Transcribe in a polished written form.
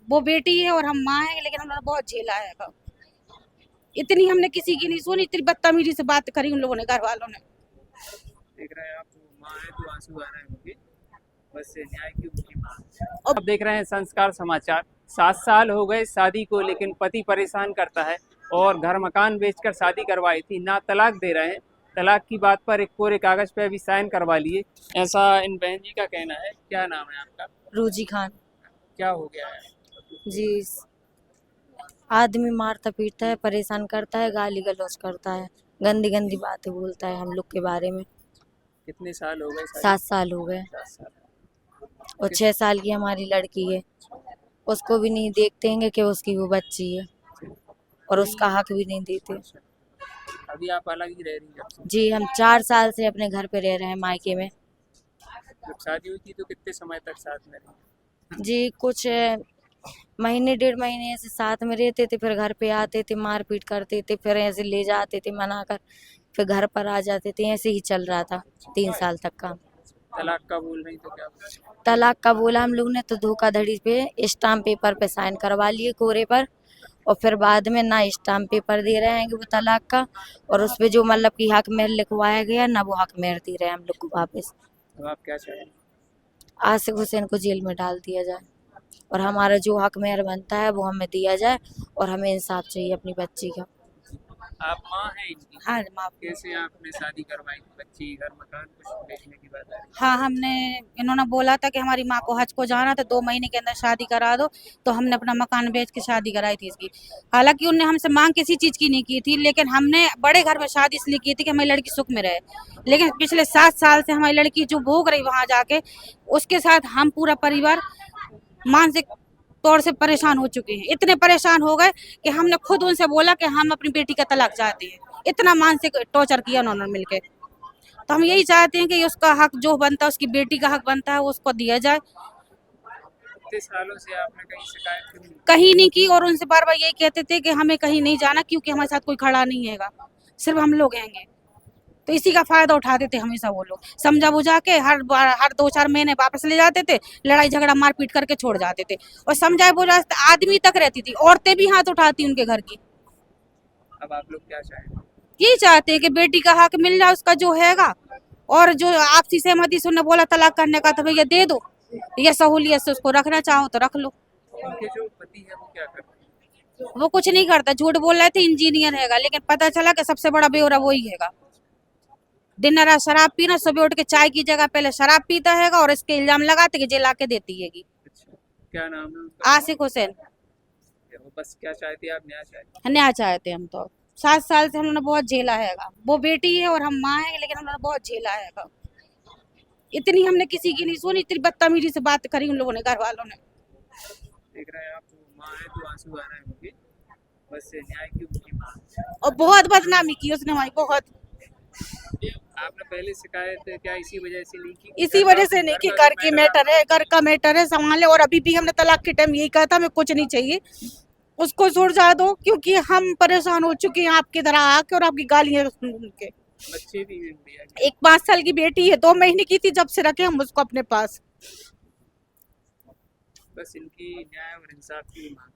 वो बेटी है और हम माँ हैं, लेकिन हमने बहुत झेला है। इतनी हमने किसी की नहीं सुनी, इतनी बदतमीजी से बात करी उन लोगों ने, घर वालों ने। देख रहे हैं आप, माँ है तो आंसू आ रहे होंगे, बस न्याय की उनकी मांग। और आप देख रहे हैं संस्कार समाचार। 7 साल हो गए शादी को, लेकिन पति परेशान करता है और घर मकान बेचकर शादी करवाई थी, ना तलाक दे रहे हैं। तलाक की बात पर एक कोरे कागज पे अभी साइन करवा लिए, ऐसा इन बहन जी का कहना है। क्या नाम है आपका? रूजी खान। क्या हो गया है? जी, आदमी मारता पीटता है, परेशान करता है, गाली गलौज करता है, गंदी गंदी बातें बोलता है हम लोग के बारे में। कितने साल हो गए शादी? 7 साल हो गए 7 साल। और 6 साल की हमारी लड़की है। उसको भी नहीं देखते हैं कि उसकी वो बच्ची है, और उसका हक भी नहीं देते। अभी आप अलग ही रह रही हैं जब से? जी, हम 4 साल से अपने घर पे रह रहे हैं, मायके में। जब शादी हुई थी तो कितने समय तक साथ में रही? जी, कुछ महीने 1.5 महीने ऐसे साथ में रहते थे, फिर घर पे आते थे, मारपीट करते थे, फिर ऐसे ले जाते थे मना कर, फिर घर पर आ जाते थे। ऐसे ही चल रहा था 3 साल तक का। तलाक का बोल रही तो क्या बोला? तलाक का बोला हम लोग ने तो धोखाधड़ी पे स्टाम्प पेपर पे साइन करवा लिए कोरे पर, और फिर बाद में ना स्टाम्प पेपर दे रहे हैं कि वो तलाक का, और उस पे जो मतलब कि हक मेहर लिखवाया गया ना वो हक मेहर दे रहे हैं हम लोग को वापस। तो आप क्या चाहेंगे? आसिफ हुसैन को जेल में डाल दिया जाए और हमारा जो हक मेहर बनता है वो हमें दिया जाए, और हमें इंसाफ चाहिए अपनी बच्ची का। आप माँ हैं इनकी? हाँ माँ। कैसे आपने शादी करवाई थी? बच्ची, घर मकान कुछ देखने की बात है? हाँ, हमने, इन्होंने बोला था कि हमारी माँ को हज को जाना था, 2 महीने के अंदर शादी करा दो, तो हमने अपना मकान बेच के शादी कराई थी इसकी। हालांकि उनने हमसे मांग किसी चीज की नहीं की थी, लेकिन हमने बड़े घर में शादी इसलिए की थी कि हमारी लड़की सुख में रहे। लेकिन पिछले 7 साल से हमारी लड़की जो भोग रही वहां जाके, उसके साथ हम पूरा परिवार मानसिक तौर से परेशान हो चुके हैं। इतने परेशान हो गए कि हमने खुद उनसे बोला कि हम अपनी बेटी का तलाक चाहते हैं। इतना मानसिक टॉर्चर किया उन्होंने मिलके। तो हम यही चाहते हैं कि उसका हक जो बनता है, उसकी बेटी का हक बनता है, वो उसको दिया जाए। इतने सालों से आपने कहीं शिकायत क्यों नहीं की? कहीं नहीं की, और उनसे बार बार यही कहते थे कि हमें कहीं नहीं जाना, क्योंकि हमारे साथ कोई खड़ा नहीं हैगा, सिर्फ हम लोग हैंगे। तो इसी का फायदा उठाते थे हमेशा वो लोग। समझा बुझा के हर 2-4 महीने वापस ले जाते थे, लड़ाई झगड़ा मारपीट करके छोड़ जाते थे। और समझाए बुझा आदमी तक रहती थी, औरतें भी हाथ उठाती उनके घर की। अब आप लोग क्या चाहेंगे? यही चाहते हैं कि बेटी का हक मिल जाए, उसका जो हैगा, और जो आपसी सहमति से उन्होंने बोला तलाक करने का, तो भैया दे दो, या सहूलियत से उसको रखना चाहो तो रख लो। उनके जो पति है वो क्या करते हैं? वो कुछ नहीं करता, झूठ बोल रहे थे, इंजीनियर हैगा, लेकिन पता चला कि सबसे बड़ा बेवड़ा वही हैगा। दिन रात शराब पीना, सुबह उठ के चाय की जगह पहले शराब पीता हैगा, और इसके इल्जाम लगाते कि जेल आके देती हैगी। अच्छा, क्या नाम है उनका? आशिक हुसैन। वो बस क्या चाहती है, आप न्याय चाहती न्याय चाहते हम तो। 7 साल से हमने बहुत झेला हैगा। वो बेटी है और हम माँ है, लेकिन हमने बहुत झेला हैगा। इतनी हमने किसी की नहीं सुनी, इतनी बदतमीजी से बात करी उन लोगों ने, घर वालों ने। देख रहे हैं आप, माँ है तो आंसू आ रहे होंगे, बस न्याय की उनकी मांग। और बहुत बदनामी की उसने हमारी, बहुत। आपने पहले शिकायत क्या इसी वजह से नहीं की? इसी वजह से नहीं कि घर की मैटर है, घर का मैटर है, संभाले। और अभी भी हमने तलाक के टाइम यही कहा था, हमें कुछ नहीं चाहिए, उसको सुलझा दो, क्योंकि हम परेशान हो चुके हैं आपकी तरह आके और आपकी गालियां सुन के। बच्चे भी हैं भैया? एक 5 साल की बेटी है, 2 महीने की थी जब से रखे हम उसको अपने पास। बस इनकी न्याय और इंसाफ की मांग।